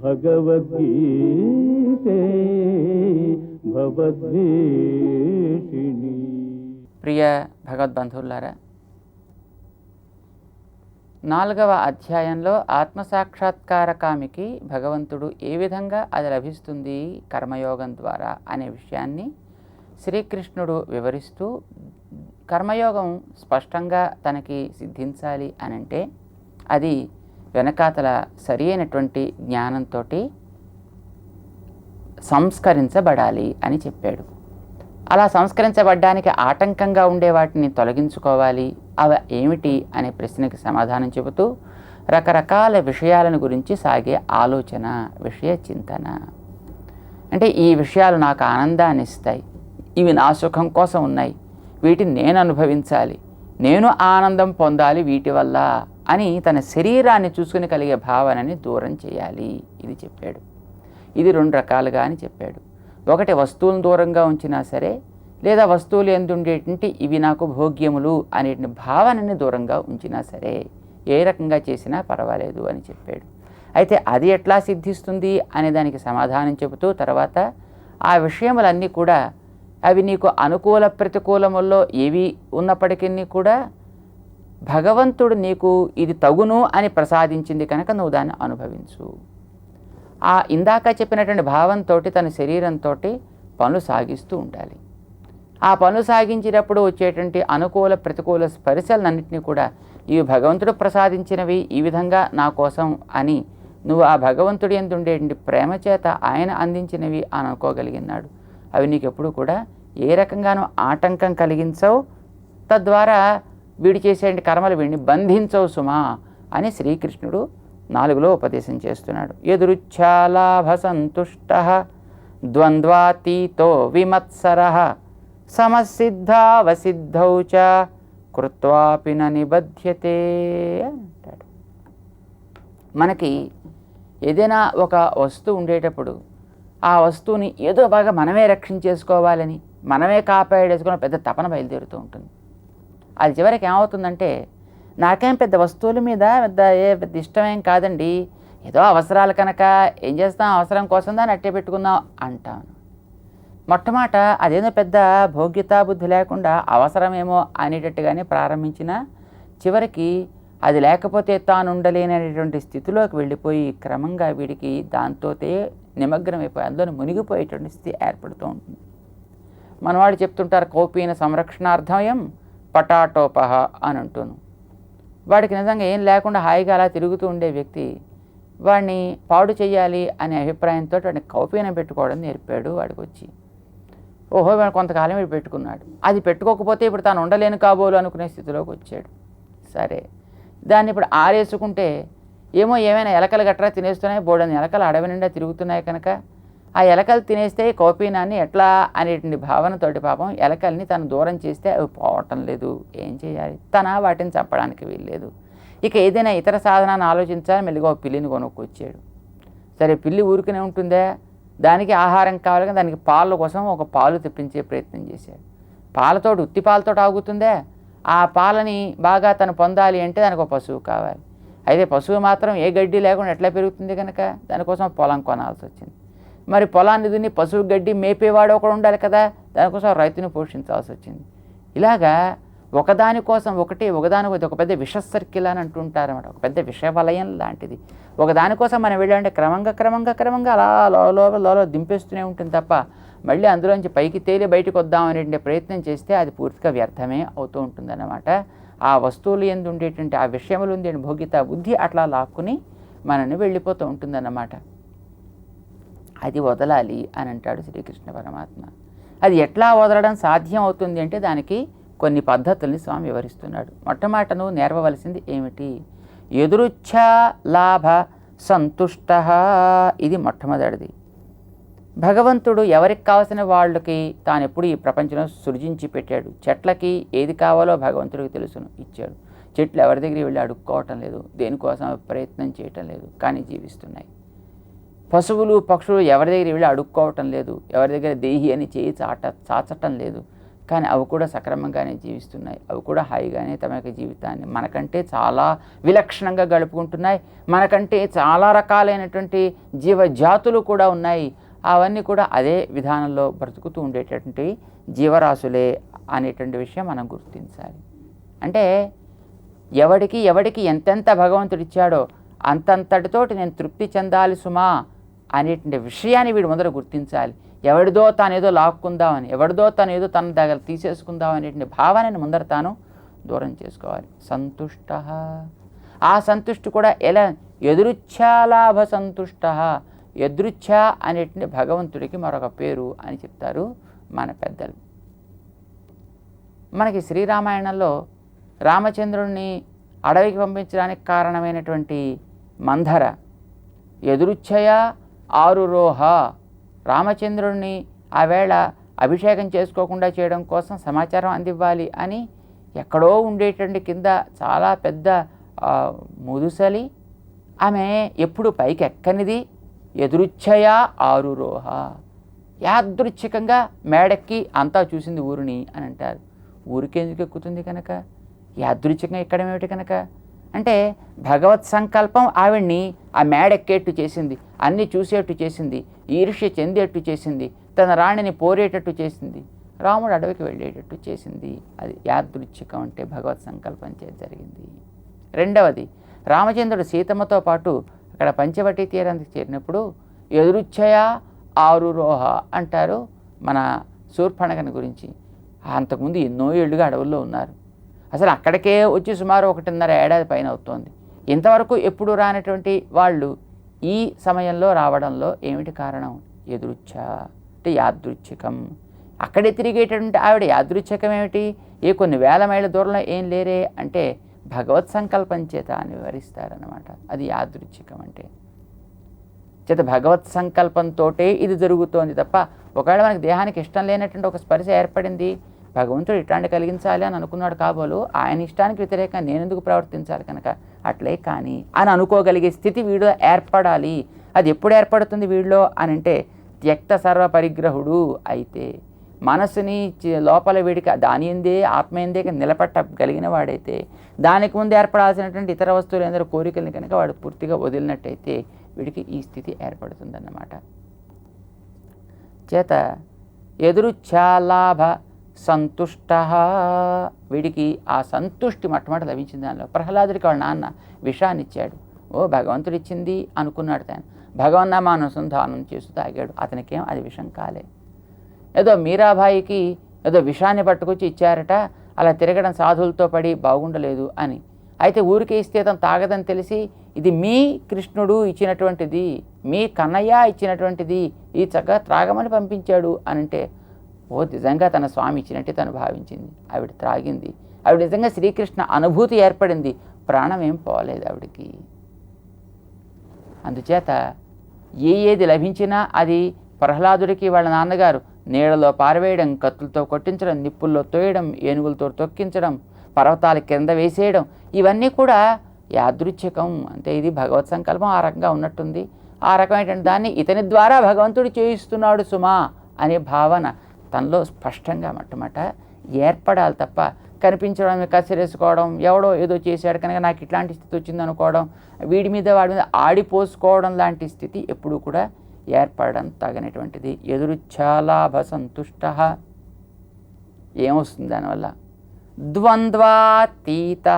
భగవద్గీతే భవద్వేషిణి. ప్రియ భగవద్బంధువులారా, 4వ అధ్యాయంలో ఆత్మసాక్షాత్కారకామికి భగవంతుడు ఏ విధంగా అది లభిస్తుంది కర్మయోగం ద్వారా అనే విషయాన్ని శ్రీకృష్ణుడు వివరిస్తూ, కర్మయోగం స్పష్టంగా తనకి సిద్ధించాలి అనంటే అది వెనకాతల సరి అయినటువంటి జ్ఞానంతో సంస్కరించబడాలి అని చెప్పాడు. అలా సంస్కరించబడ్డానికి ఆటంకంగా ఉండే వాటిని తొలగించుకోవాలి. అవి ఏమిటి అనే ప్రశ్నకి సమాధానం చెబుతూ రకరకాల విషయాలను గురించి సాగే ఆలోచన, విషయ చింతన. అంటే ఈ విషయాలు నాకు ఆనందాన్ని ఇస్తాయి, ఇవి నా సుఖం కోసం ఉన్నాయి, వీటిని నేను అనుభవించాలి, నేను ఆనందం పొందాలి వీటి వల్ల అని తన శరీరాన్ని చూసుకుని కలిగే భావనని దూరం చేయాలి. ఇది చెప్పాడు. ఇది 2 రకాలుగా అని చెప్పాడు. ఒకటి వస్తువులను దూరంగా ఉంచినా సరే, లేదా వస్తువులు ఎందుండేటువంటి ఇవి నాకు భోగ్యములు అనే భావనని దూరంగా ఉంచినా సరే, ఏ రకంగా చేసినా పర్వాలేదు అని చెప్పాడు. అయితే అది ఎట్లా సిద్ధిస్తుంది అనే దానికి సమాధానం చెబుతూ తర్వాత ఆ విషయములన్నీ కూడా అవి నీకు అనుకూల ప్రతికూలముల్లో ఏవి ఉన్నప్పటికీ కూడా భగవంతుడు నీకు ఇది తగును అని ప్రసాదించింది కనుక నువ్వు దాన్ని అనుభవించు. ఆ ఇందాక చెప్పినటువంటి భావంతో తన శరీరంతో పనులు సాగిస్తూ ఉండాలి. ఆ పనులు సాగించినప్పుడు వచ్చేటువంటి అనుకూల ప్రతికూల స్పర్శలన్నింటినీ కూడా ఇవి భగవంతుడు ప్రసాదించినవి, ఈ విధంగా నా కోసం అని నువ్వు ఆ భగవంతుడి యందు ఉండేటువంటి ప్రేమ చేత ఆయన అందించినవి అని అనుకోగలిగినాడు. అవి నీకు ఎప్పుడు కూడా ఏ రకంగానూ ఆటంకం కలిగించవు, తద్వారా వీడి చేసేటువంటి కర్మలు వీడిని బంధించవు సుమా అని శ్రీకృష్ణుడు 4లో ఉపదేశం చేస్తున్నాడు. యదృచ్ఛాలాభ సంతుష్ట ద్వంద్వాతీతో విమత్సరః సమసిద్ధావసిద్ధౌ చ కృత్వాపి న నిబధ్యతే అంటాడు. మనకి ఏదైనా ఒక వస్తువు ఉండేటప్పుడు ఆ వస్తువుని ఏదో బాగా మనమే రక్షించేసుకోవాలని, మనమే కాపాడేసుకుని పెద్ద తపన బయలుదేరుతూ ఉంటుంది. అది చివరికి ఏమవుతుందంటే, నాకేం పెద్ద వస్తువుల మీద పెద్ద ఇష్టమేం కాదండి, ఏదో అవసరాలు కనుక ఏం చేస్తాం, అవసరం కోసం దాన్ని అట్టే పెట్టుకుందాం అంటాను. మొట్టమొదట అదేదో పెద్ద భోగ్యతా బుద్ధి లేకుండా అవసరమేమో అనేటట్టుగానే ప్రారంభించిన చివరికి అది లేకపోతే తాను ఉండలేనటువంటి స్థితిలోకి వెళ్ళిపోయి క్రమంగా వీడికి దాంతోతే నిమగ్నమైపోయి అందులో మునిగిపోయేటువంటి స్థితి ఏర్పడుతూ ఉంటుంది. మనవాడు చెప్తుంటారు, కౌపీన సంరక్షణార్థమయం పటాటోపహ అని అంటూను. వాడికి నిజంగా ఏం లేకుండా హాయిగా అలా తిరుగుతూ ఉండే వ్యక్తి వాడిని పాడు చేయాలి అనే అభిప్రాయంతో వాడిని కౌపీనం పెట్టుకోవడం నేర్పాడు. వాడికి వచ్చి ఓహో వాడు కొంతకాలం వీడు పెట్టుకున్నాడు, అది పెట్టుకోకపోతే ఇప్పుడు తాను ఉండలేను కాబోలు అనుకునే స్థితిలోకి వచ్చాడు. సరే, దాన్ని ఇప్పుడు ఆరేసుకుంటే ఏమైనా ఎలకలు గట్రా తినేస్తున్నాయి, బోడని ఎలకలు అడవి నిండా తిరుగుతున్నాయి కనుక ఆ ఎలకలు తినేస్తే కౌపీనాన్ని ఎట్లా అనేటువంటి భావనతోటి పాపం ఎలకల్ని తను దూరం చేస్తే అవి పోవటం లేదు. ఏం చేయాలి, వాటిని చంపడానికి వీల్లేదు. ఇక ఏదైనా ఇతర సాధనాన్ని ఆలోచించాలి. మెల్లిగా ఒక పిల్లిని కొనుక్కొచ్చాడు. సరే, పిల్లి ఊరికనే ఉంటుందా, దానికి ఆహారం కావాలి కదా, దానికి పాల కోసం ఒక పాలు తెప్పించే ప్రయత్నం చేశాడు. పాలతోటి ఉత్తి పాలతో ఆగుతుందా, ఆ పాలని బాగా తను పొందాలి అంటే దానికి ఒక పశువు కావాలి. అయితే పశువు మాత్రం ఏ గడ్డి లేకుండా ఎట్లా పెరుగుతుంది కనుక దానికోసం పొలం కొనాల్సి వచ్చింది. మరి పొలాన్ని దున్ని పశువు గడ్డి మేపేవాడు ఒకడు ఉండాలి కదా, దానికోసం రైతుని పోషించాల్సి వచ్చింది. ఇలాగా ఒకదానికోసం ఒకదానికోసం ఒక పెద్ద విష సర్కిల్ అని అంటుంటారన్నమాట, ఒక పెద్ద విష వలయం లాంటిది. ఒకదానికోసం మనం వెళ్ళాలంటే క్రమంగా అలా లోపల దింపేస్తూనే ఉంటుంది తప్ప మళ్ళీ అందులోంచి పైకి తేలి బయటకు వద్దామనే ప్రయత్నం చేస్తే అది పూర్తిగా వ్యర్థమే అవుతూ ఉంటుందన్నమాట. ఆ వస్తువులు యందు ఉండేటువంటి ఆ విషయములు ఉంది భోగిత బుద్ధి అట్లా లాక్కుని మనల్ని వెళ్ళిపోతూ ఉంటుందన్నమాట. అది వదలాలి అని అంటాడు శ్రీకృష్ణ పరమాత్మ. అది ఎట్లా వదలడం సాధ్యం అవుతుంది అంటే దానికి కొన్ని పద్ధతుల్ని స్వామి వివరిస్తున్నాడు. మొట్టమొదట నువ్వు నేర్వవలసింది ఏమిటి, ఎదురుచ్ఛా లాభ సంతుష్ట. ఇది మొట్టమొదటిది. భగవంతుడు ఎవరికి కావాల్సిన వాళ్ళకి తాను ఎప్పుడు ఈ ప్రపంచంలో సృజించి పెట్టాడు. చెట్లకి ఏది కావాలో భగవంతుడికి తెలుసును, ఇచ్చాడు. చెట్లు ఎవరి దగ్గరికి వెళ్ళి అడుక్కోవటం లేదు, దేనికోసం ప్రయత్నం చేయటం లేదు, కానీ జీవిస్తున్నాయి. పశువులు పక్షులు ఎవరి దగ్గర వెళ్ళి అడుక్కోవటం లేదు, ఎవరి దగ్గర దేహి అని చేయి చాచటం లేదు. కానీ అవి కూడా సక్రమంగానే జీవిస్తున్నాయి. అవి కూడా హాయిగానే తమ యొక్క జీవితాన్ని మనకంటే చాలా విలక్షణంగా గడుపుకుంటున్నాయి. మనకంటే చాలా రకాలైనటువంటి జీవజాతులు కూడా ఉన్నాయి. అవన్నీ కూడా అదే విధానంలో బ్రతుకుతూ ఉండేటటువంటి జీవరాశులే అనేటువంటి విషయం మనం గుర్తించాలి. అంటే ఎవడికి ఎంతెంత భగవంతుడు ఇచ్చాడో అంతంతటితోటి నేను తృప్తి చెందాలి సుమా అనేటువంటి విషయాన్ని వీడు మొదట గుర్తించాలి. ఎవడిదో తానేదో లాక్కుందామని, ఎవడిదో తానేదో తన దగ్గర తీసేసుకుందాం అనేటువంటి భావనని ముందర తాను దూరం చేసుకోవాలి. సంతుష్ట, ఆ సంతుష్టి కూడా ఎలా? ఎదురుచ్ఛాలాభ సంతుష్ట. ఎదృచ్ఛ అనేటువంటి భగవంతుడికి మరొక పేరు అని చెప్తారు మన పెద్దలు. మనకి శ్రీరామాయణంలో రామచంద్రుడిని అడవికి పంపించడానికి కారణమైనటువంటి మంధర ఎదురుచ్ఛయ ఆరురోహ, రామచంద్రుడిని ఆవేళ అభిషేకం చేసుకోకుండా చేయడం కోసం సమాచారం అందివ్వాలి అని ఎక్కడో ఉండేటువంటి కింద చాలా పెద్ద ముదుసలి, ఆమె ఎప్పుడు పైకి ఎక్కనిది, ఎదురుచ్ఛయ ఆరురోహ, యాదృచ్ఛికంగా మేడెక్కి అంతా చూసింది ఊరిని అని అంటారు. ఊరికి ఎందుకు ఎక్కుతుంది కనుక? యాదృచ్ఛికంగా ఎక్కడం ఏమిటి కనుక? అంటే భగవత్ సంకల్పం ఆవిడ్ని ఆ మేడెక్కేట్టు చేసింది, అన్నీ చూసేట్టు చేసింది, ఈర్ష్య చెందేట్టు చేసింది, తన రాణిని పోరేటట్టు చేసింది, రాముడు అడవికి వెళ్ళేటట్టు చేసింది. అది యాదృచ్ఛికం, అంటే భగవత్ సంకల్పం చేసి జరిగింది. రెండవది, రామచంద్రుడు సీతమ్మతో పాటు అక్కడ పంచవటి తీరానికి చేరినప్పుడు ఎదురుచ్ఛయ ఆరురోహ అంటారు మన శూర్పణఖని గురించి. అంతకుముందు ఎన్నో ఏళ్ళుగా అడవుల్లో ఉన్నారు. అసలు అక్కడికే వచ్చి సుమారు 1.5 ఏడాది పైన అవుతోంది. ఇంతవరకు ఎప్పుడు రానటువంటి వాళ్ళు ఈ సమయంలో రావడంలో ఏమిటి కారణం? ఎదురుచ్ఛ అంటే యాదృచ్ఛికం. అక్కడే తిరిగేటటువంటి ఆవిడ యాదృచ్ఛికం ఏమిటి? కొన్ని వేల మైళ్ళ దూరంలో ఏం లేరే అంటే భగవత్ సంకల్పం చేత అని వివరిస్తారన్నమాట. అది యాదృచ్ఛికం అంటే. చేత భగవత్ సంకల్పంతో ఇది జరుగుతోంది తప్ప, ఒకవేళ మనకి దేహానికి ఇష్టం లేనటువంటి ఒక స్పర్శ ఏర్పడింది, భగవంతుడు ఇట్లాంటి కలిగించాలి అని అనుకున్నాడు కాబోలు, ఆయన ఇష్టానికి వ్యతిరేకంగా నేను ఎందుకు ప్రవర్తించాలి కనుక అట్లే కానీ అని అనుకోగలిగే స్థితి వీడిలో ఏర్పడాలి. అది ఎప్పుడు ఏర్పడుతుంది వీడిలో అని అంటే త్యక్త సర్వ పరిగ్రహుడు అయితే, మనసుని లోపల వీడికి దాని ఎందే ఆత్మయందే నిలబెట్టగలిగిన వాడైతే, దానికి ముందు ఏర్పడాల్సినటువంటి ఇతర వస్తువులు ఎందరో కోరికల్ని కనుక వాడు పూర్తిగా వదిలినట్టయితే వీడికి ఈ స్థితి ఏర్పడుతుందన్నమాట. చేత ఎదురుచ్ఛాలాభ సంతుష్ట, వీడికి ఆ సంతుష్టి మొట్టమొదటి లభించింది. దానిలో ప్రహ్లాదుడికి వాళ్ళ నాన్న విషాన్ని ఇచ్చాడు. భగవంతుడు ఇచ్చింది అనుకున్నాడు. తాను భగవన్నామాను అనుసంధానం చేస్తూ తాగాడు. అతనికేం అది విషం కాలే. ఏదో మీరాబాయికి ఏదో విషాన్ని పట్టుకొచ్చి ఇచ్చారట, అలా తిరగడం సాధువులతో పడి బాగుండలేదు అని. అయితే ఊరికే ఇస్తే తను తాగదని తెలిసి, ఇది మీ కృష్ణుడు ఇచ్చినటువంటిది, మీ కన్నయ్య ఇచ్చినటువంటిది, ఈ చక్కగా త్రాగమని పంపించాడు అని అంటే, నిజంగా తన స్వామి ఇచ్చినట్టే తను భావించింది. ఆవిడ త్రాగింది. ఆవిడ నిజంగా శ్రీకృష్ణ అనుభూతి ఏర్పడింది. ప్రాణం ఏం పోలేదు ఆవిడికి. అందుచేత ఏది లభించినా అది ప్రహ్లాదుడికి వాళ్ళ నాన్నగారు నీళ్ళలో పారవేయడం, కత్తులతో కొట్టించడం, నిప్పుల్లో తోయడం, ఏనుగులతో తొక్కించడం, పర్వతాల కింద వేసేయడం, ఇవన్నీ కూడా యాదృచ్ఛికం. అంటే ఇది భగవత్ సంకల్పం ఆ రకంగా ఉన్నట్టుంది. ఆ రకమైనటువంటి దాన్ని ఇతని ద్వారా భగవంతుడు చేయిస్తున్నాడు సుమా అనే భావన తనలో స్పష్టంగా మొట్టమొదట ఏర్పడాలి తప్ప, కనిపించడం, కసిరేసుకోవడం, ఎవడో ఏదో చేశాడు కనుక నాకు ఇట్లాంటి స్థితి వచ్చింది అనుకోవడం, వీడి మీద వాడి మీద ఆడిపోసుకోవడం లాంటి స్థితి ఎప్పుడూ కూడా ఏర్పడడం తగినటువంటిది. ఎదురుచ్ఛాలాభ సంతుష్ట ఏమొస్తుంది దానివల్ల? ద్వంద్వాతీత,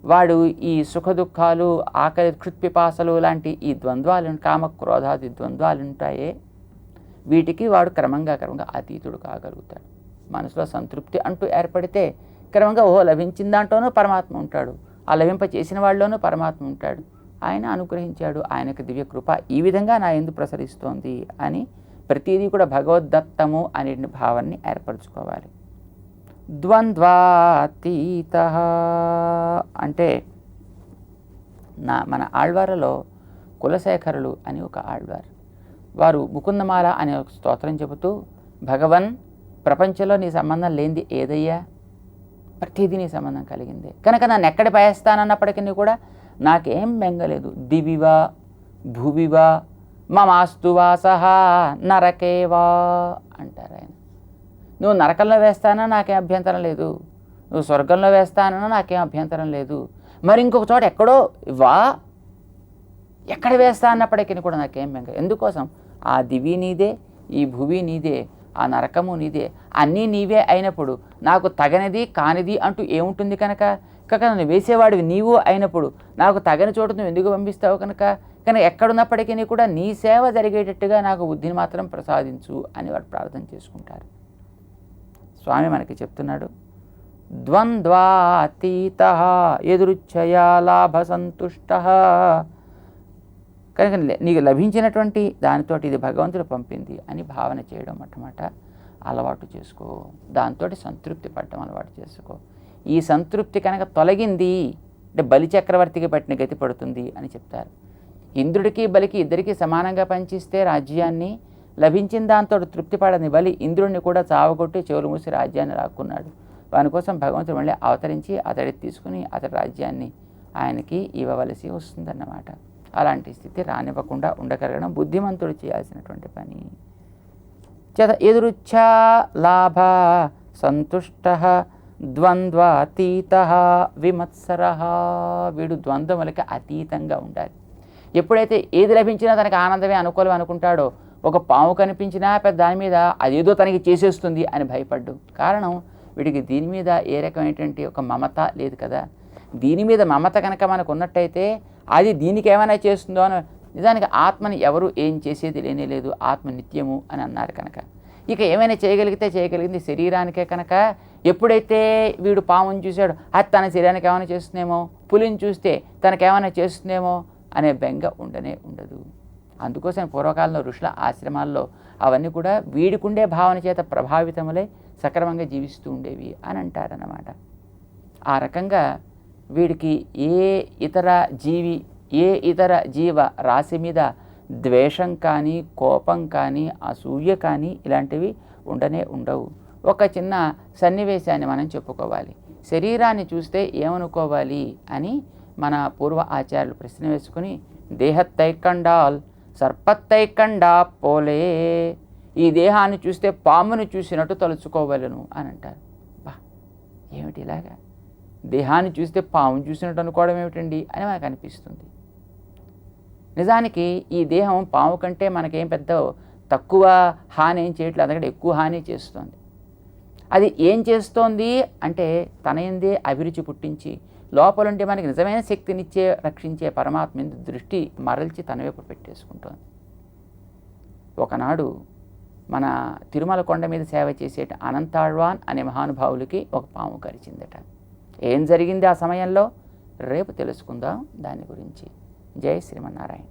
వాడు ఈ సుఖ దుఃఖాలు, ఆకలి, క్షుత్పిపాసలు లాంటి ఈ ద్వంద్వాలు, కామక్రోధాది ద్వంద్వాలు ఉంటాయే, వీటికి వాడు క్రమంగా అతీతుడు కాగలుగుతాడు. మనసులో సంతృప్తి అంటూ ఏర్పడితే క్రమంగా లభించిన దాంట్లోనూ పరమాత్మ ఉంటాడు, ఆ లభింప చేసిన వాళ్ళలోనూ పరమాత్మ ఉంటాడు. ఆయన అనుగ్రహించాడు, ఆయనకు దివ్య కృప ఈ విధంగా నా యందు ప్రసరిస్తోంది అని ప్రతిదీ కూడా భగవద్దత్తము అనే భావాన్ని ఏర్పరచుకోవాలి. ద్వంద్వాతీత అంటే మన ఆళ్వార్లలో కులశేఖరులు అని ఒక ఆళ్వార్, వారు ముకుందమాల అనే ఒక స్తోత్రం చెబుతూ, భగవన్ ప్రపంచంలో నీ సంబంధం లేనిది ఏదయ్యా? ప్రతిదీ నీ సంబంధం కలిగిందే కనుక నన్ను ఎక్కడ పయేస్తానన్నప్పటికీ కూడా నాకేం బెంగలేదు. దివివా భువివా మమాస్తు వాసహ నరకేవా అంటారు ఆయన. నువ్వు నరకంలో వేస్తానన్నా నాకేం అభ్యంతరం లేదు, నువ్వు స్వర్గంలో వేస్తానన్నా నాకేం అభ్యంతరం లేదు, మరి ఇంకొక చోట ఎక్కడో ఎక్కడ వేస్తా అన్నప్పటికీ కూడా నాకేం బెంగ. ఎందుకోసం? ఆ దివి నీదే, ఈ భువి నీదే, ఆ నరకము నీదే, అన్నీ నీవే అయినప్పుడు నాకు తగనిది కానిది అంటూ ఏముంటుంది కనుక నన్ను వేసేవాడివి నీవు అయినప్పుడు నాకు తగని చోటు నువ్వు ఎందుకు పంపిస్తావు కనుక ఎక్కడున్నప్పటికీ కూడా నీ సేవ జరిగేటట్టుగా నాకు బుద్ధిని మాత్రం ప్రసాదించు అని వాడు ప్రార్థన చేసుకుంటారు. స్వామి మనకి చెప్తున్నాడు, ద్వంద్వాతీత ఎదురుచ్ఛయా లాభ సంతుష్ట. కనుక నీకు లభించినటువంటి దానితో ఇది భగవంతుడు పంపింది అని భావన చేయడం మొట్టమొదట అలవాటు చేసుకో. దాంతో సంతృప్తి పడడం అలవాటు చేసుకో. ఈ సంతృప్తి కనుక తొలగింది అంటే బలి చక్రవర్తికి పట్టిన గతి పడుతుంది అని చెప్తారు. ఇంద్రుడికి బలికి ఇద్దరికీ సమానంగా పనిచేస్తే రాజ్యాన్ని లభించిన దాంతో తృప్తి పడని బలి ఇంద్రుడిని కూడా చావగొట్టి చెవులు మూసి రాజ్యాన్ని లాక్కున్నాడు. వాని కోసం భగవంతుడు మళ్ళీ అవతరించి అతడి తీసుకుని అతడి రాజ్యాన్ని ఆయనకి ఇవ్వవలసి వస్తుందన్నమాట. అలాంటి స్థితి రానివ్వకుండా ఉండగలగడం బుద్ధిమంతుడు చేయాల్సినటువంటి పని. చేత ఎదురుచ్ఛా లాభ సంతుష్ట ద్వంద్వాతీత విమత్సర. వీడు ద్వంద్వములకి అతీతంగా ఉండాలి. ఎప్పుడైతే ఏది లభించినా తనకి ఆనందమే అనుకూలం అనుకుంటాడో, ఒక పాము కనిపించినా పెద్ద దాని మీద అదేదో తనకి చేసేస్తుంది అని భయపడ్డు. కారణం వీడికి దీని మీద ఏ రకమైనటువంటి ఒక మమత లేదు కదా. దీని మీద మమత కనుక మనకు ఉన్నట్టయితే అది దీనికి ఏమైనా చేస్తుందో అని. నిజానికి ఆత్మని ఎవరు ఏం చేసేది లేనే లేదు, ఆత్మ నిత్యము అని అన్నారు కనుక ఇక ఏమైనా చేయగలిగితే చేయగలిగింది శరీరానికే కనుక ఎప్పుడైతే వీడు పాముని చూశాడు అది తన శరీరానికి ఏమైనా చేస్తుందేమో, పులిని చూస్తే తనకేమైనా చేస్తుందేమో అనే బెంగ ఉండనే ఉండదు. అందుకోసం పూర్వకాలంలో ఋషుల ఆశ్రమాల్లో అవన్నీ కూడా వీడికుండే భావన చేత ప్రభావితములై సక్రమంగా జీవిస్తూ ఉండేవి అని అంటారన్నమాట. ఆ రకంగా వీడికి ఏ ఇతర జీవ రాశి మీద ద్వేషం కానీ కోపం కానీ అసూయ కానీ ఇలాంటివి ఉండనే ఉండవు. ఒక చిన్న సన్నివేశాన్ని మనం చెప్పుకోవాలి. శరీరాన్ని చూస్తే ఏమనుకోవాలి అని మన పూర్వ ఆచార్యులు ప్రశ్న వేసుకుని, దేహత్తైకండాల్ సర్పత్తైకండా పోలే, ఈ దేహాన్ని చూస్తే పామును చూసినట్టు తలుచుకోవలను అని అంటారు. బా ఏమిటి ఇలాగా దేహాన్ని చూస్తే పాము చూసినట్టు అనుకోవడం ఏమిటండి అని మనకు అనిపిస్తుంది. నిజానికి ఈ దేహం పాము కంటే మనకేం పెద్ద తక్కువ హాని ఏం చేయట్లేదు, అందుకంటే ఎక్కువ హాని చేస్తుంది. అది ఏం చేస్తోంది అంటే తన యందే అభిరుచి పుట్టించి లోపలుంటే మనకి నిజమైన శక్తినిచ్చే రక్షించే పరమాత్మ మీద దృష్టి మరల్చి తన వైపు పెట్టేసుకుంటోంది. ఒకనాడు మన తిరుమల కొండ మీద సేవ చేసే అనంతాళ్వాన్ అనే మహానుభావులకి ఒక పాము కరిచిందట. ఏం జరిగింది ఆ సమయంలో రేపు తెలుసుకుందాం దాని గురించి. జై శ్రీమన్నారాయణ.